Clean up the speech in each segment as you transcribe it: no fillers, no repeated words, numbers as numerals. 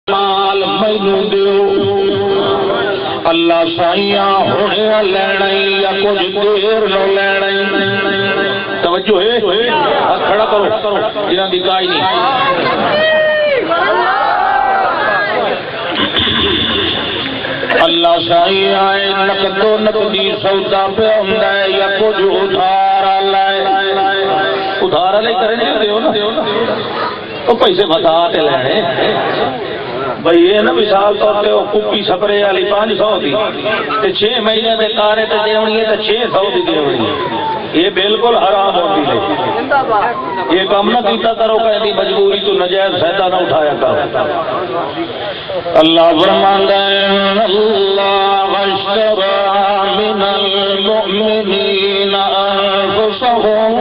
مال مینوں دیو اللہ سائیاں ہونے لینا یا کچھ دیر نو لینا توجہ ہے کھڑا کرو جنہاں دی کائی نہیں اللہ شاہی آئے نقد و نقدی سودا پہ ہوندا ہے یا کچھ ادھار لائے ادھار لے کرے نہیں دیو نا تو پیسے بتا کے لینے بھئی یہ نا مثال طور پہ وہ کپی سپرے والی 500 دی تے 6 مہینے دے کارے تے دیونی ہے تے 600 دی دیونی ہے یہ بالکل حرام ہوتی ہے یہ کام نہ کیتا کرو کہ مجبوری تو نجائز فائدہ نہ اٹھایا کرو اللہ فرماندا ہے اللہ اشترى من المؤمنین انفسهم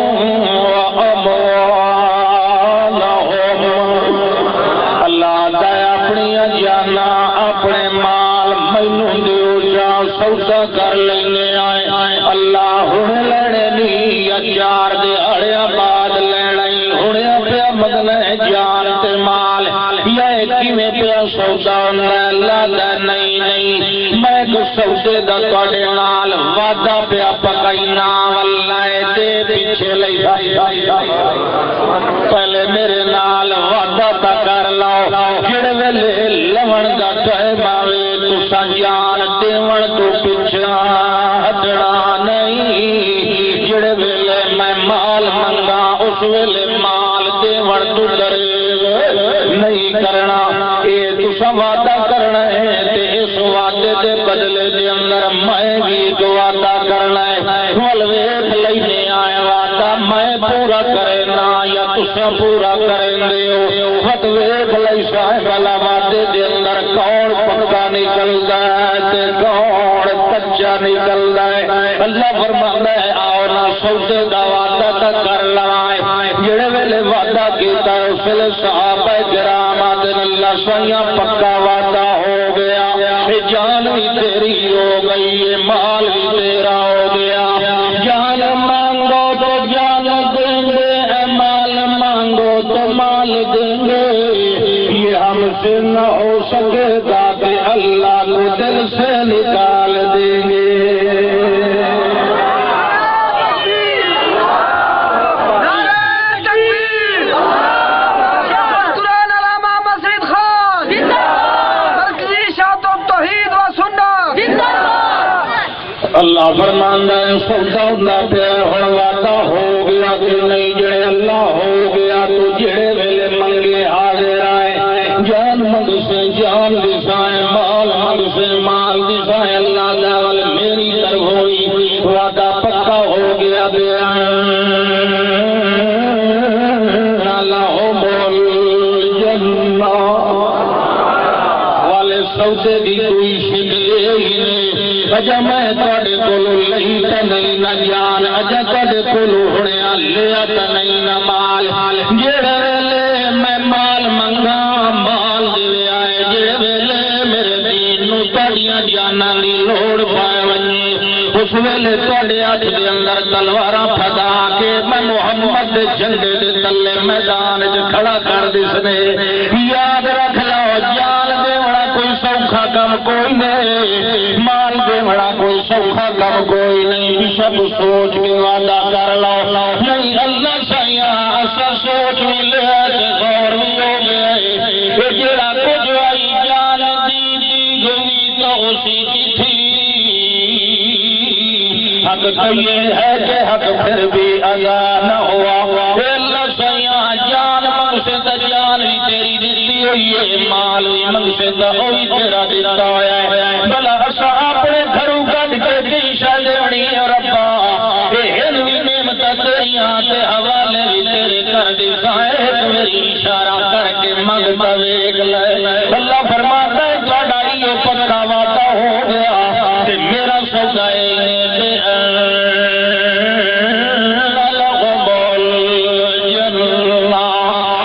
اپنے مال مینوں دیو جا سودا کر لینے آئے اللہ ہن لینے نہیں یار دے اڑیا بعد لینا ہی ہن پیا مدنے جان تے مال یہ کیویں پیا سودا اللہ دا نہیں میں کو سودے دا تواڈے نال وعدہ پیا پکائینا واللہ دے پیچھے لئی پہلے میرے نال وعدہ تا کر لو جڑے ویلے لون دا ٹائم آوے تساں جان دیون تو پچھا ہٹنا نہیں جڑے ویلے میں مال منگا اس ویلے مال دیون تو ڈرے نہیں کرنا اے تساں وعدہ کرنا ہے تے اس وعدے دے بدلے دے اندر میں بھی وعدہ کرنا ہے ول ویکھ لینے آئے وعدہ میں پورا کرنا یا تساں پورا کریں دیو وقت ویکھ لئی صاحب والا وعدے دے اندر کون پکا نکلدا ہے تے کون کچا نکلدا ہے اللہ فرماندا ہے آؤ نا سودے دا وعدہ تا کر لوائے جڑے ویلے وعدہ کیتا اس ویلے صحابہ کرام آدن اللہ سوئیاں پکا وعدہ ہو گیا جان بھی تیری ہو گئی ہے مال بھی تیرا ہو گیا جان مانگو تو جان دیں گے مال مانگو تو مال دیں گے یہ ہم سے نہ ہو سکے گا کہ اللہ کو دل سے نکال دیں گے اللہ فرماندا ہے سودا ہوندا پیا ہن وعدہ ہو گیا کہ نہیں جڑے اللہ ہو گیا تو جڑے ویلے منگے حاضر آئے جان منگ سے جان دسائے مال منگ سے مال دسائے اللہ داول میری طرف ہوئی وعدہ پکا ہو گیا بیا لہم الجنہ والے سودے دی کوئی شکلے ہی نہیں اجا میں تواڈے کولوں لئی تے نہیں نہ جان اجا تواڈے کولوں ہنیا لیا تے نہیں نہ مال جڑے ویلے میں مال منگا مال دے آئے جڑے ویلے میرے دین نو تواڈیاں جاناں دی لوڑ پائے ونجے اس ویلے تواڈے ہاتھ دے اندر تلواراں پھدا کے میں محمد دے جھنڈے دے تلے میدان وچ کھڑا کر دسنے یاد رکھ لو جان دیونا کوئی سوکھا کم کوئی نہیں مال دیونا کوئی سوکھا کم کوئی نہیں سب سوچ کے وعدہ کر لو نہیں اللہ سائیاں ایسا سوچ بھی لیا غور بھی ہو گئے کہ جڑا کچھ آئی جان دی گئی تو اسی کی تھی حق تو یہ ہے کہ حق پھر بھی ادا نہ ہوا اللہ سائیاں جان منگ سے تو جان بھی تیری دیتی ہوئی ہے مال بھی منگ سے تو ہوئی تیرا دیتا ہوا ہے بلا اسا اپنے گھروں کٹ کے دیشا دیونی ربا یہ بھی نعمت تیریاں تے حوالے بھی تیرے کر دی صاحب میری اشارہ کر کے منگتا ویکھ لے اللہ فرماتا ہے تہاڈا یہ پکا وعدہ ہو گیا تے میرا سودا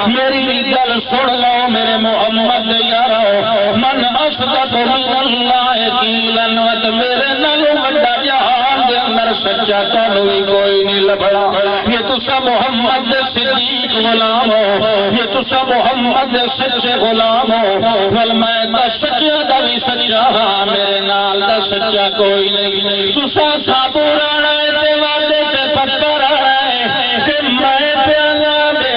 میری گل سن لو میرے محمد یارو من اصدق من اللہ قیلا میرے نالوں بڑا جہان دے اندر سچا تانوں بھی کوئی نہیں لبھنا یہ تسا محمد دے صدیق غلام ہو یہ تسا محمد دے سچے غلام ہو ول میں دا سچا دا بھی سچا ہاں میرے نال دا سچا کوئی نہیں تسا صبر رہے تے وعدے تے پکا رہے کہ میں پیالا دے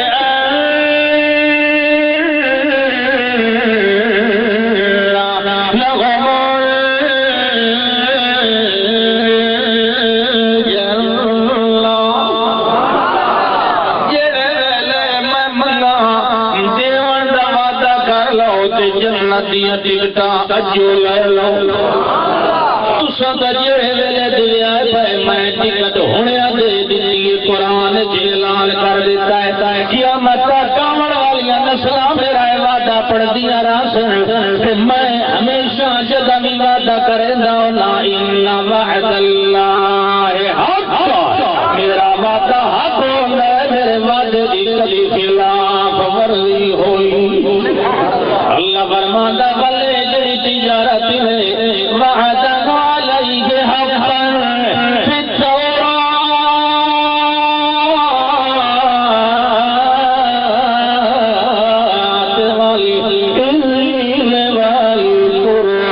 ٹکٹا اجو لے لو تساں تے جڑے ویلے دیا پے میں ٹکٹ ہونے دے دتی قرآن اعلان کر دیتا ہے قیامت تک آون والیاں نسلاں میرا وعدہ پڑھدیاں رہن تے میں ہمیشہ جدوں بھی وعدہ کریندا لا ان وعد اللہ حق میرا وعدہ حق ہوندا ہے میرے وعدے دی کبھی خلاف ورزی ہوئی اللہ فرماتا بلے جڑی تجارت ہے وعدنا علیہ حقا فی التوراۃ والانجیل والقرآن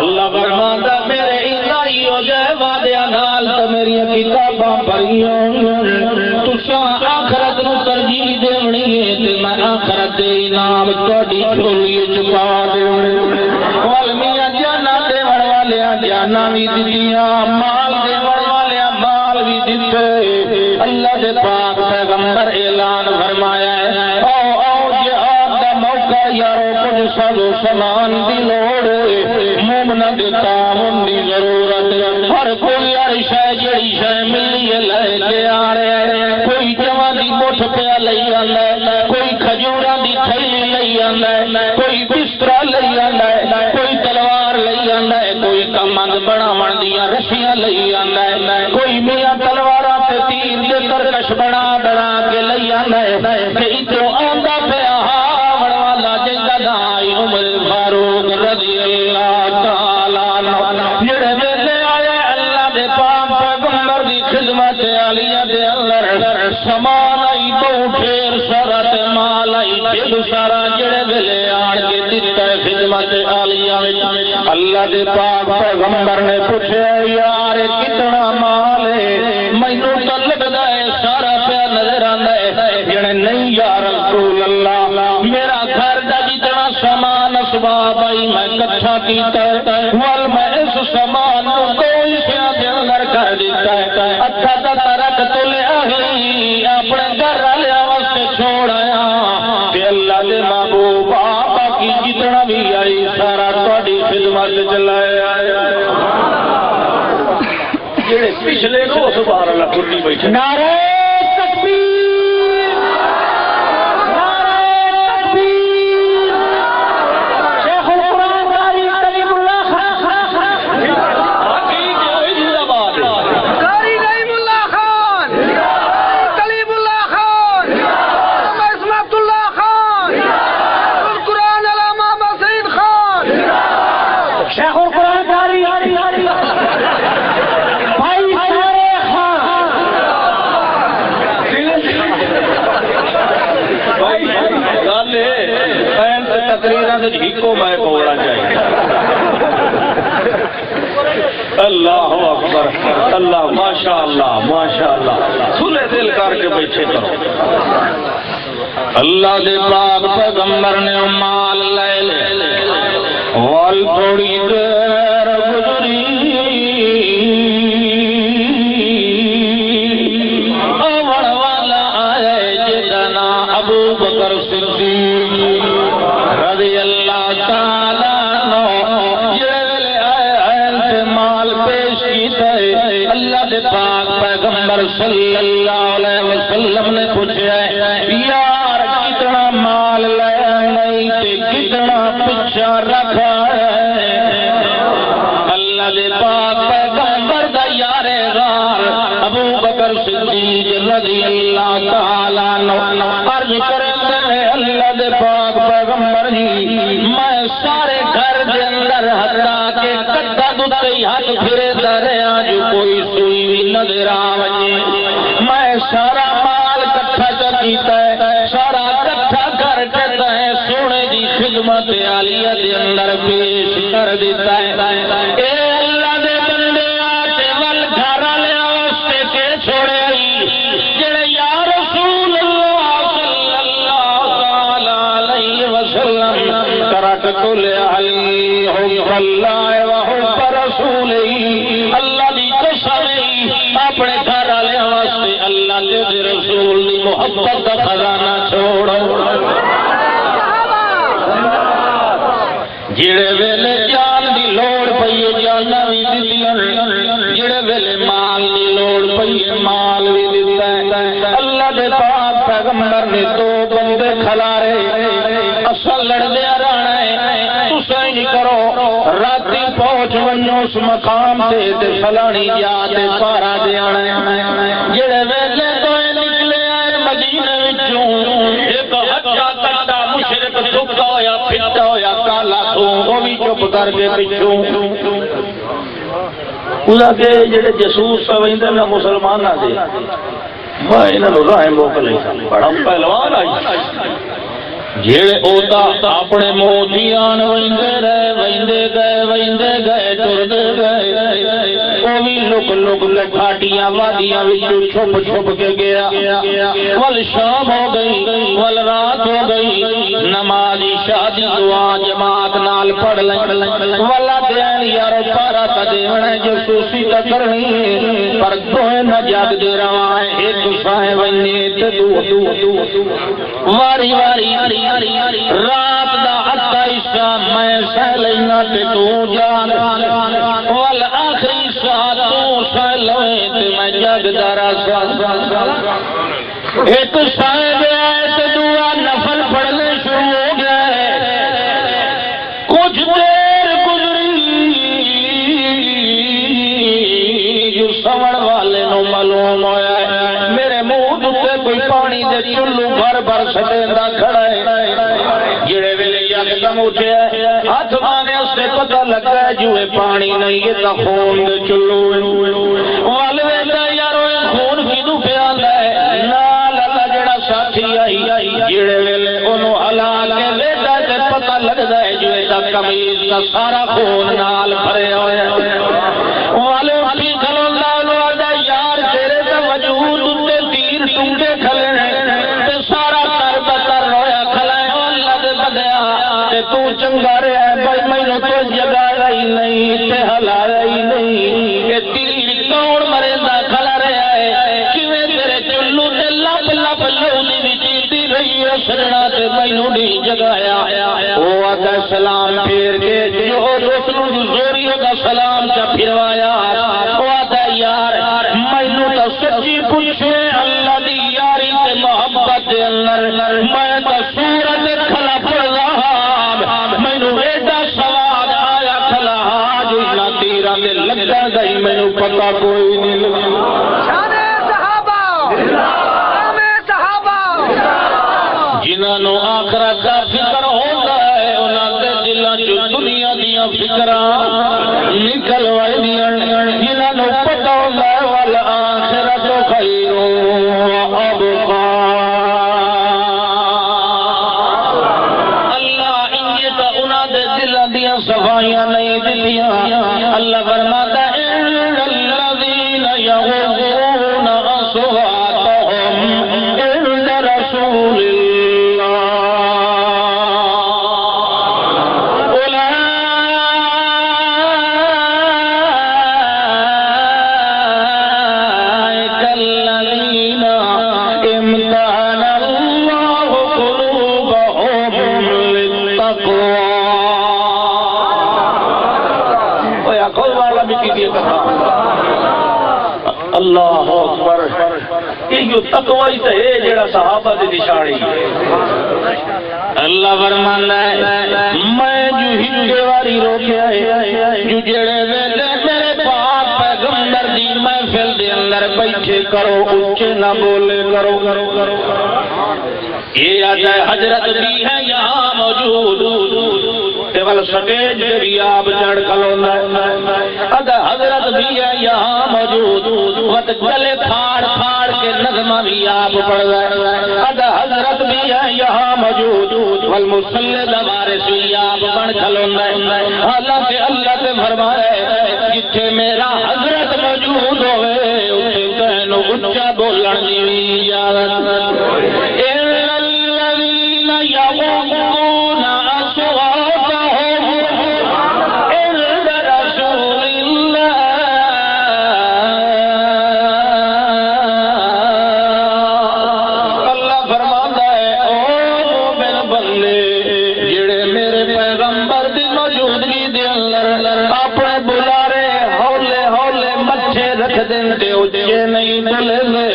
اللہ فرماتا میرے الہی ہو جائے وعدے نال تو میری کتاباں پڑھیاں تساں آخرت نو ترجیح دیونی ہے تے میں آخرت دے انعام تہاڈی جھولی چکا دیونے ول میاں جانا دیون والیاں جانا بھی دتیاں مال دیون والیاں مال بھی دتے اللہ دے پاک پیغمبر اعلان فرمایا ہے او او جہاد دا موقع یارو کچھ سازو سامان دی لوڑ مومن دے تعاون دی ضرورت ہر کوئی ہر شے جڑی شے ملی ہے لے کے آ رہے کوئی جواں دی مٹھ پیا لئی آندا کوئی کھجوراں دی تھیلی لئی آندا کوئی بستر لئی آندا کوئی تلوار لئی آندا کوئی کمند بناون دیاں رسیاں لئی آندا کوئی میاں تلواراں تے تیر دے ترکش بنا کے لئی آندا تے ادھروں آندا پیا ہاون والا جندا نام عمر فاروق رضی اللہ تعالی عنہ جڑے ویلے آئے اللہ دے پاک پیغمبر دی خدمت عالیہ دے اندر سامان آئی تو ڈھیر سارا تے مال آئی ڈھیر سارا جڑے ویلے آن کے دتا ہے خدمت عالیہ وچ اللہ دے پاک پیغمبر نے پوچھا یار کتنا مال ہے مینوں تے لگدا ہے سارا پیا نظر آندا ہے جڑے نہیں یا رسول اللہ میرا گھر دا جتنا سامان اسباب آئی میں کٹھا کیتا ہے ول میں اس سامان کو کوئی حصہ دے اندر کر دیتا ہے اچھا تا رکھ تو لے آئی اپنے گھر والے واسطے چھوڑ آیا کہ اللہ دے محبوب آقا کی جتنا بھی آئی سارا تہاڈی خدمت چلایا جڑے پچھلے نو سبحان اللہ کھٹی بیٹھے نعرہ کو میں پوڑا چاہیے اللہ اکبر اللہ ماشاء اللہ کھلے دل کر کے بیٹھے کرو اللہ دے پاک پیغمبر نے مال لے لے وال تھوڑی دیر گزری آوڑ والا آئے جدنا ابو بکر صدیق رضی اللہ تعالیٰ عنہ جڑے آئے مال پیش کیتا ہے اللہ دے پاک پیغمبر صلی اللہ علیہ وسلم نے پوچھا یار کتنا مال لے نہیں تے کتنا پچھا رکھا ہے اللہ دے پاک پیغمبر دا یار غار ابو بکر صدیق رضی اللہ تعالیٰ عنہ عرض کرتے ہیں اللہ دے پاک پیغمبر جی میں سارے گھر دے اندر حتا کئی ہاتھ پھرے دریا جو کوئی سوئی بھی نظر آوے میں سارا مال کٹھا کیتا ہے سارا کٹھا کر کے تے سونے دی خدمت عالیہ دے اندر پیش کر دیتا ہے اے اللہ دے بندے آتے ول گھر والے واسطے کے چھوڑے جڑے یا رسول اللہ صلی اللہ تعالی علیہ وسلم کرٹ کل علی حب اللہ و حب رسولہ اللہ دی قسم اپنے گھر والے واسطے اللہ دے رسول دی محبت کا خزانہ چھوڑو جڑے ویلے جان دی لوڑ پئی جان بھی دتیاں جڑے ویلے مال دی لوڑ پئی مال بھی دتا ہے اللہ دے پاک پیغمبر نے دو بندے کھلارے اصل لڑدے رہنا ہے تساں ہی کرو راتی پہنچ ونجو اس مقام تے فلانی جا تے پارا دیانا ہے جڑے ویلے تو نکلے آئے مدینے وچوں ایک اچھا کٹا مشرک دھکا ہویا پھٹا ہویا کالا وہ بھی چپ کر کے پچھوں خدا کے جڑے جسوس سمجھتے نا مسلمان آ دے میں انہوں راہ موکلے بڑا پہلوان آئی جڑے اوتا اپنے موتیان ویندے گئے ٹردے گئے وہ بھی لک کے کھاٹیاں وادیاں وچوں چھپ چھپ کے گیا ول شام ہو گئی ول رات ہو گئی نمازی شادی دعا جماعت نال پڑھ لیں والا دین یار پارا تا دیونا جسوسی تا کرنی پر دوئے نہ جاگ دے رواں ایک سائیں ونی تے دو واری رات دا حصہ حصہ میں سہ لینا تے تو جان ول آخری حصہ تو سہ لوے تے میں جاگدا رہا ایک سائیں گیا تے دعا نفل پڑھنے شروع ہو گئے کچھ دیر گزری جو سمڑ والے نو معلوم ہویا ہے میرے منہ تے کوئی پانی دے چلو بھر سٹیندا کھڑا ہے جڑے ویلے یکدم اٹھے ہاتھ مانے اس سے پتہ لگا ہے جو پانی نہیں یہ تا خون دے چلو والے ویلا یارو خون کیوں پیاندا ہے نال اللہ جڑا ساتھی آئی جڑے ویلے اونوں ہلا کے ویدا تے پتہ لگدا ہے جو دا قمیض دا سارا خون نال بھریا ہویا ہے والے اٹھی کھلوندا لوڑدا یار تیرے تے وجود تے تیر ٹنڈے کھلے تے سارا کر بتر رویا کھلے اللہ دے بدیا تے تو چنگا رہیا ہے بھائی مینوں تو جگایا ہی نہیں تے ہلایا ہی نہیں کہ تیر کون مریندا کھلا رہیا ہے کیویں تیرے چلو تے لپ لپ لولی وچ دی رہی ہے سجنا تے مینوں نہیں جگایا او آدا سلام پھیر کے جو اس نوں زوری دا سلام چا پھروایا او آدا یار مینوں تے سچی پوچھے اللہ دی یاری تے محبت دے اندر میں تے سورت کھلا پڑ رہا مینوں ایڈا سواد آیا کھلا جو نہ تیرا دے لگا گئی مینوں پتہ کوئی نہیں لگا شان صحابہ جنہاں نو آخرت دا فکر ہوندا ہے انہاں دے دلاں چ دنیا دیاں فکراں نکل ویندیاں جنہاں نو پتہ ہوندا ہے ول آخرت خیر و ابقا اللہ انج تے انہاں دے دلاں دیاں صفائیاں نہیں دتیاں اللہ فرماتا ہے الذین یغضون اصواتهم عند رسول اللہ اکبر یہ تقوی تے ہے جڑا صحابہ دی نشانی اللہ فرماندا ہے میں جو ہجے واری روکیا ہے جو جڑے ویلے میرے پاک پیغمبر دی محفل دے اندر بیٹھے کرو اونچے نہ بولے کرو یہ آتا ہے حضرت بھی ہے یہاں موجود ول سٹیج پہ بھی آپ چڑھ کھلونا ہے ادا یہاں موجود وقت گلے پھاڑ پھاڑ کے نظمہ بھی آپ پڑھ گئے حضرت بھی ہے یہاں موجود والمسلد وارث بھی آپ بن کھلوندے حالانکہ اللہ سے فرمائے جتھے میرا حضرت موجود ہوئے اتھے کہنو اچھا بولن دی اجازت الذین یغضون اصواتهم عند رسول اللہ اللہ فرماندا ہے او مومن بندے جڑے میرے پیغمبر دی موجودگی دے اندر اپنے بلارے ہولے ہولے مچھے رکھ دیں تے اچھے نہیں بولیں گے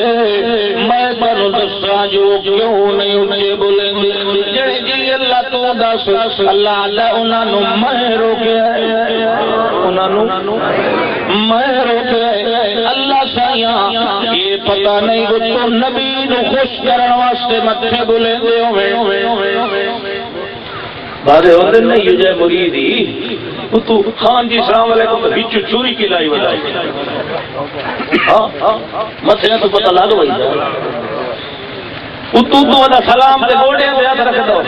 میں تنوں دساں جو کیوں نہیں اچھے بولیں گے جڑے جی اللہ تو دس اللہ دا انہاں نوں میں روکیا انہاں نوں میں روکیا اللہ سایاں یہ پتہ نہیں وہ تو نبی نوں خوش کرن واسطے متھے بولیں دے ہوے بارے ہوندے نہیں یہ جے مریدی تو خان جی السلام علیکم تو بچو چوری کی لائی ولائی ہاں مسئلہ تو پتہ لگ وئی تو دا سلام تے گوڑے تے ہاتھ رکھ دو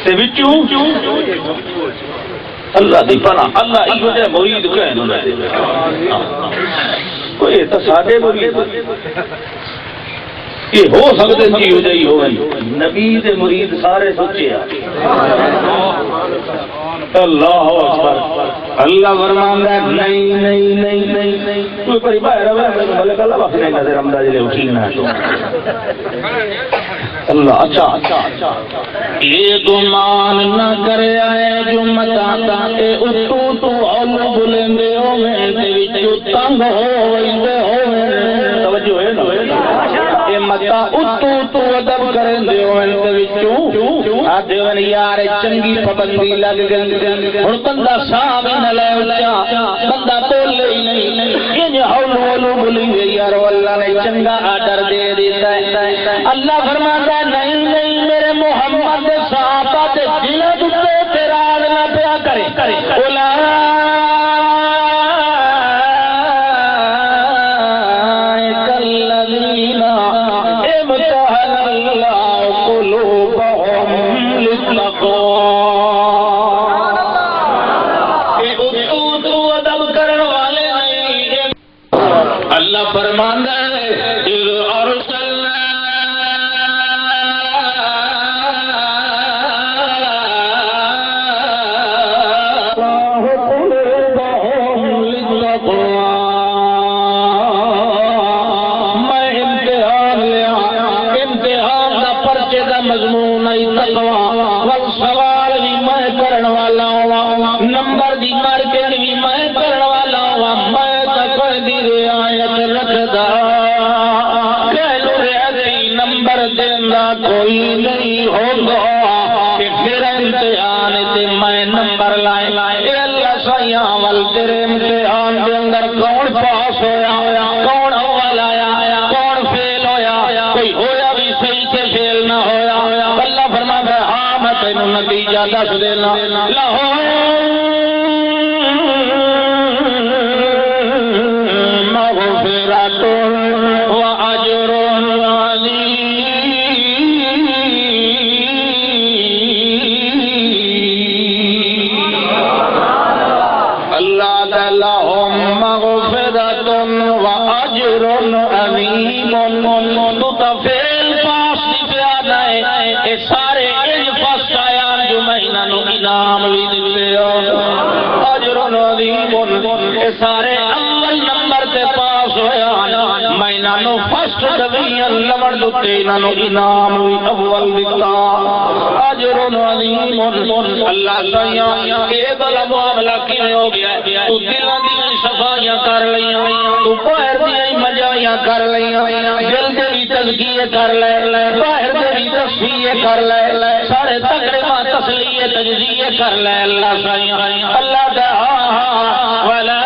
تے بچو اللہ دی پناہ اللہ ایو جے مرید کہن کوئی تو سادے مرید یہ ہو سکتے جی ہو جائی ہو نبی دے مرید سارے سوچے اللہ اکبر اللہ فرماندا ہے نہیں نہیں نہیں نہیں کوئی بڑی باہر ملک اللہ وقت نہیں نظر امداد لے اٹھینا ہے اللہ اچھا یہ گمان نہ کرے آئے جو متا اے اتو تو اولو بلندے ہوئے تے وچو تنگ ہوئے توجہ ہے نا اے متا اتو تو ادب کریں دے ہوئے تے وچوں آدھے ون یار چنگی پابندی لگ گئی ہن بندہ صاحب نہ لے اچا بندہ بولے ہی نہیں یہ اولو اولو بولی یار اللہ نے چنگا آرڈر دے دیتا ہے اللہ فرماتا نہیں نہیں میرے محمد صحابہ تے دل تے اعتراض نہ پیا کرے اولئک الذین امتحن اللہ قلوبهم للتقوی تو ادب کرن والے نہیں اللہ فرماندا ہے نمبر دی مارکیٹ بھی میں کرن والا ہوں میں تک دی رعایت رکھدا کہلو ریاضی نمبر دینا کوئی نہیں ہوگا کہ پھر امتحان تے میں نمبر لائے اے اللہ سیاں ول تیرے امتحان دے اندر کون پاس ہویا کون اول آیا کون فیل ہویا کوئی ہویا بھی صحیح تے فیل نہ ہویا اللہ فرماتا ہے ہاں میں تینوں نتیجہ دس دینا لاہور وأجر عظيم اللہ لهم مغفرة وأجر عظيم تو تفیل پاس دی پیادا ہے اے سارے انج فسٹ آیا جو مہینہ نو انعام بھی دتے اجر عظیم اے سارے اول نمبر تے پاس ہویا مہینہ نو فسٹ ڈویژن لوڑ دتے انہاں نو انعام بھی اول دتا اجر عظیم اللہ سیاں اے بلا معاملہ کیویں ہو گیا تو دلاں دی صفائیاں کر لیاں تو باہر دی مجایاں کر لیاں دل دے بھی تزکیہ کر لے باہر دے بھی تصفیہ کر لے سارے تکڑے ماں تسلیہ تجزیہ کر لے اللہ سیاں اللہ دا ولا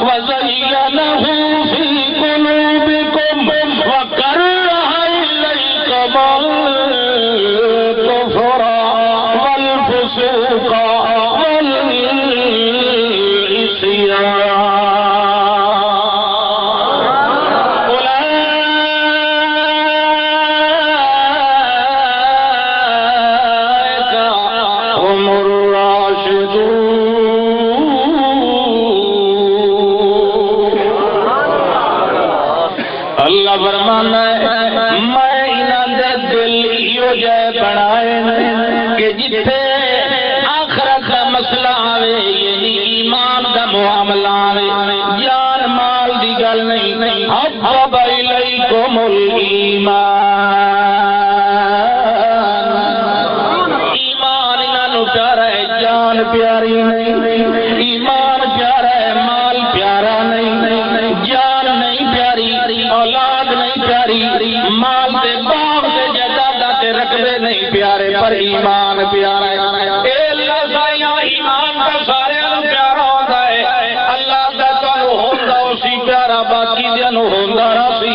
وزينه في قلوبكم وكره اللہ فرمانا ہے میں انہاں دے دل ایو جے بنائے کہ جتھے آخرت دا مسئلہ آوے یعنی ایمان دا معاملہ آوے جان مال دی گل نہیں حبب الیکم الایمان ایمان انہاں پیارا ہے جان پیاری نہیں ایمان پیارا ہے مال پیارا نہیں جان نہیں پیاری اولاد نہیں پیاری مال دے باغ دے جائیداد تے رقبے نہیں پیارے پر ایمان پیارا ہے اے اللہ سایاں ایمان کا سارے نوں پیارا ہوندا ہے اللہ دا تانوں ہوندا اسی پیارا باقی دے نوں ہوندا نہ سی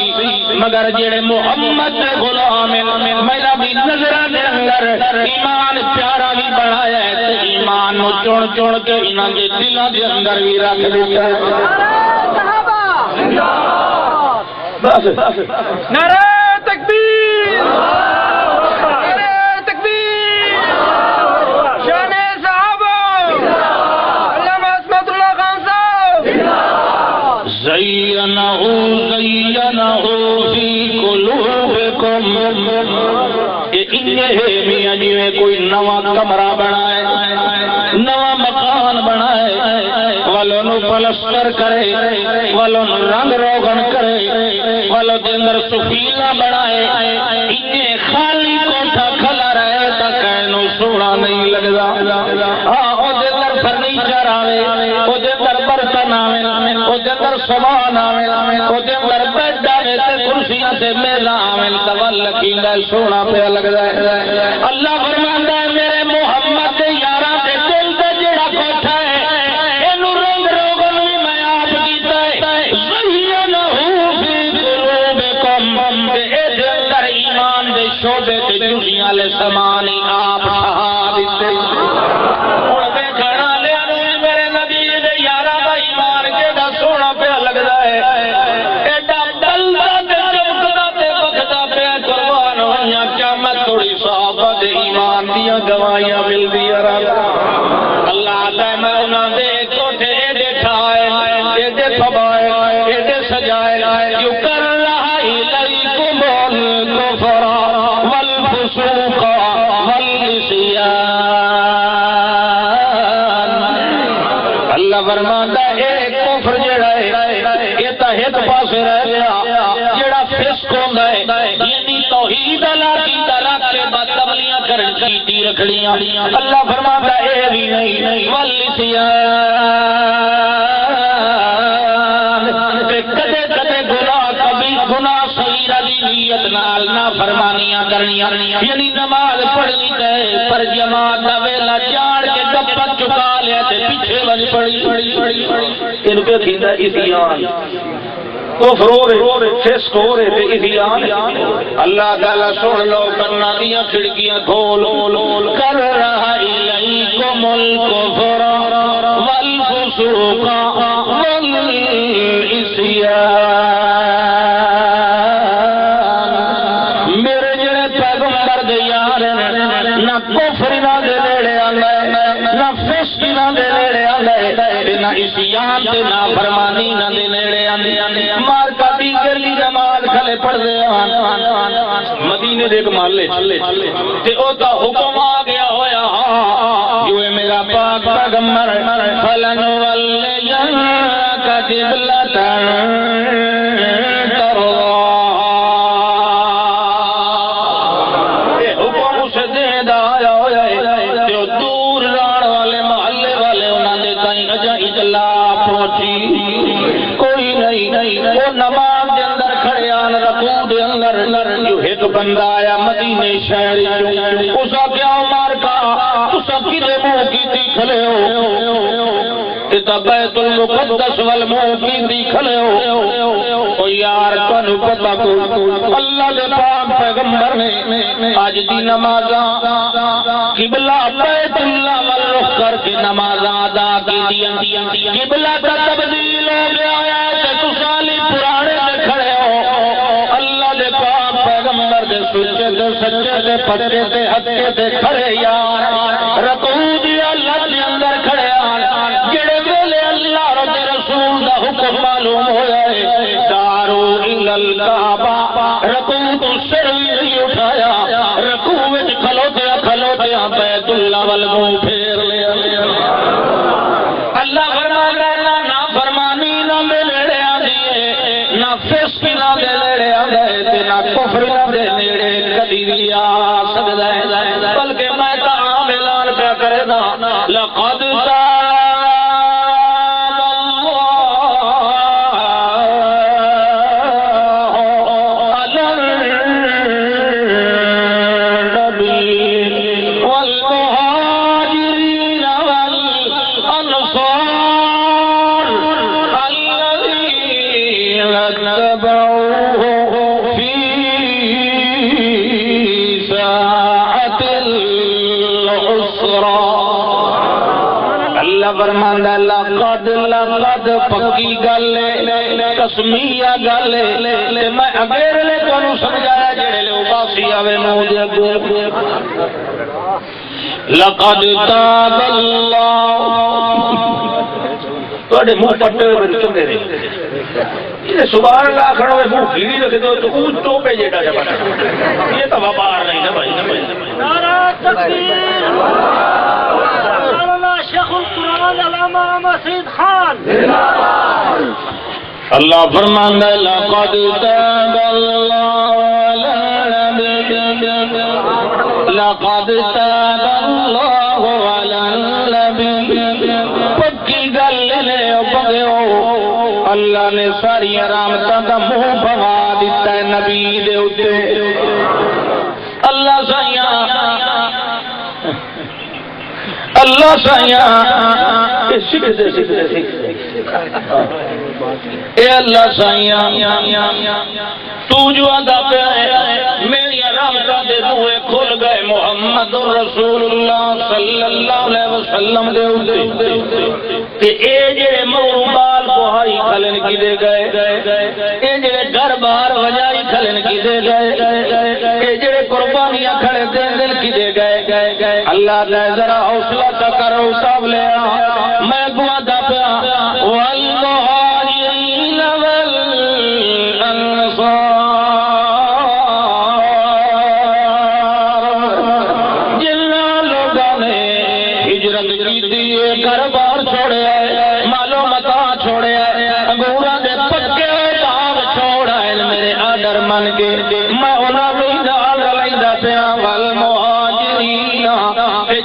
مگر جڑے محمد دے غلام میرا بھی نظراں دے اندر ایمان پیارا بھی بنایا ہے تے ایمان نوں چن چن کے انہاں دے دلاں دے اندر بھی رکھ دتا ہے نعرہ تکبیر نعرہ تکبیر شان صحابہ علامہ عصمت اللہ خان صاحب زینہ فی قلوبکم میاں جی میں کوئی نواں کمرہ بنائے نواں مکان بنائے والوں نو پلسٹر کرے والوں نو رنگ روغن کرے والوں دے اندر سفیلا بنائے انہیں خالی کوٹھا کھلا رہے تک اینو سونا نہیں لگدا ہاں او دے اندر فرنیچر آوے او دے اندر برتن آوے او دے اندر سامان آوے او دے اندر بیڈ آوے تے کرسیاں تے میزاں آوے تول لکیندا سونا پیا لگدا ہے اللہ فرماندا ہے میرے محمد دے یاراں دے دل تے جڑا کوٹھا ہے اینو رنگ روغن بھی میں آپ کیتا ہے زینہ فی قلوبکم تے اے دے اندر ایمان دے شعبے تے جزیاں والے سامان ہی آپ ٹھہا دتے ہن دیکھن والےاں نوں میرے نبی دے یاراں دا ایمان کیڑا سونا پیا لگدا ہے ایڈا بلدا تے چمکدا تے بکدا پیا قربان ہویاں قیامت تھوڑی صحابہ دے ایمان دیاں گواہیاں ملدیاں اللہ دے میں انہاں دے کوٹھے ایڈے ٹھائے ایڈے پھبائے ایڈے سجائے جو کر رہا الیکم الکفر والفسوق والعصیان اللہ فرماندا ہے اے کفر جڑا ہے یہ تا ایک پاسے رہ گیا جڑا فسق ہوندا ہے یعنی توحید عقیدہ رکھ کے بعد تبلیغ کرن کی رکھڑیاں اللہ فرماتا ہے اے بھی نہیں والعصیان کدے کدے گناہ کبھی گناہ صغیرہ دی نیت نال نافرمانیاں کرنیاں یعنی نماز پڑھنی تے پر جماعت دا ویلا چاڑ کے گپت چکا لیا تے پیچھے وج پڑی ان کے کھیندا عصیان کفر ہو رہے فسق ہو رہے تے عصیان اللہ تعالی سن لو کرنا دیاں کھڑکیاں کھول کر رہا الیکم الکفر والفسوق والعصیان میرے جڑے پیغمبر دے یار نہ کفر نہ دے نیڑے آندا نہ فسق نہ دے نیڑے آندا نہ عصیان تے نہ فرمانی نہ دے نیڑے آندی مار کا دی گلی نماز کھلے پڑھ دے مدینے دے ایک محلے تے او دا حکم آ گیا ہویا جو میرا پاک پیغمبر فلن ولینک قبلۃ کوئی نہیں وہ نماز دے اندر کھڑے آن رکوع دے اندر جو ایک بندہ آیا مدینے شہر اسا کیا عمر کا اسا کدے منہ کیتی کھلے ہو تے بیت المقدس والمنہ کیتی کھلے ہو او یار تانوں پتہ کو اللہ دے پاک پیغمبر نے اج دی نمازاں قبلہ بیت اللہ وال رخ کر کے نمازاں ادا کیتیاں قبلہ کا تبدیل ہو گیا ہے تے تسالی پرانے تے کھڑے ہو اللہ دے پاک پیغمبر دے سچے تے سچے تے پکے تے ہکے تے کھڑے یار رکوع دی اللہ دے اندر کھڑے جڑے ویلے اللہ دے رسول دا حکم معلوم ہویا ہے دارو الی الکعبہ کفر دے نیڑے کدی بھی آ سکدا ہے، بلکہ میں تو عام اعلان پہ کرنا لقد فرماندا لقد لقد پکی گل قسمیہ گل تے میں اگیر لے تانوں سمجھایا جڑے لوگ باسی آوے منہ دے اگے لقد تاب اللہ تواڈے منہ پٹے ہوئے چنگے نے یہ سبحان اللہ کھڑو ہے منہ گھیڑی رکھ دو تو اون ٹوپے جیڑا جا بنا یہ تو وبار نہیں نا بھائی نعرہ تکبیر شیخ القرآن علامہ سید خان اللہ فرماندا ہے لقد تاب اللہ لقد تاب اللہ علی النبی پکی گل لے پگو اللہ نے ساری رحمتاں دا منہ بھوا دیتا ہے نبی دے اوتے اللہ سائیاں اللہ سائیاں اے اللہ سائیاں تو جو ادا پہ میری رحمتاں دے دوئے کھل گئے محمد رسول اللہ صلی اللہ علیہ وسلم دے اوتے کہ اے جڑے مربال کوہائی کھلن کی دے گئے اے جڑے گھر بار وجائی کھلن کی دے گئے اے جڑے قربانیاں کھڑے دل کی دے گئے اللہ نے ذرا حوصلہ تا کرو سب لے میں گوادا پیا والمہاجرین والانصار جنہاں لوگوں نے ہجرت کی دیئے گھر بار چھوڑے مالو متا چھوڑے انگوراں دے پکے باغ چھوڑا میرے آڈر من کے میں انہاں بھی نال لیندا پیا والمہاجرین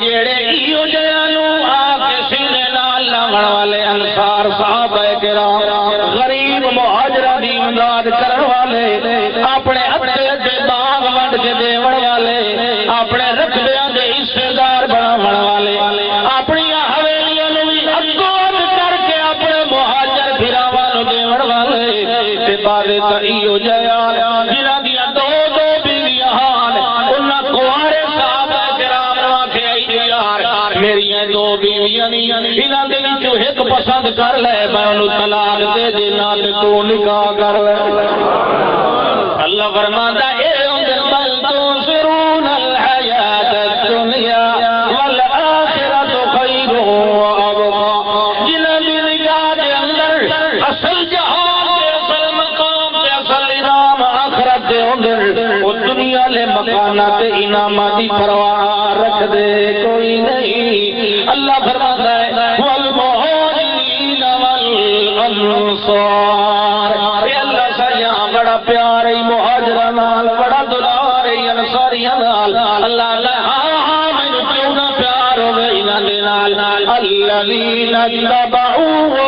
جڑے ایو جانو آ کے سینے نال لاگن والے انصار صحابہ کرام غریب مہاجراں دی امداد کرن والے اپنے ہتھے دے باغ ونڈ کے دیون والے اپنے رقبیاں دے حصے دار بناون والے اپنی حویلیاں نوں وی اگوں کر کے اپنے مہاجر بھراواں نوں دیون والے تے بعد تے ایو جیا جنہاں دی دو دو بیویاں ہن انہاں کوارے صحابہ کرام نوں آکھیا یار میریاں دو بیویاں نہیں انہاں دے وچوں ایک پسند کر لے میں انہوں طلاق دے دینا تے تو نکاح کر لے اللہ فرماتا اے اندر بل تؤثرون الحیات الدنیا والآخرۃ خیر وابقا جنہاں دی نگاہ دے اندر اصل جہان دے اصل مقام دے اصل انعام آخرت دے اندر وہ دنیا لے مکانات انعامات دی پرواہ رکھ دے کوئی نہیں اللہ فرماتا ہے والمہاجرین والانصار اے اللہ سایاں بڑا پیار ہے مہاجراں نال بڑا دلار ہے انصاریاں نال اللہ ہاں مینوں کیوں نہ پیار ہوے انہاں دے نال الذین تبعوا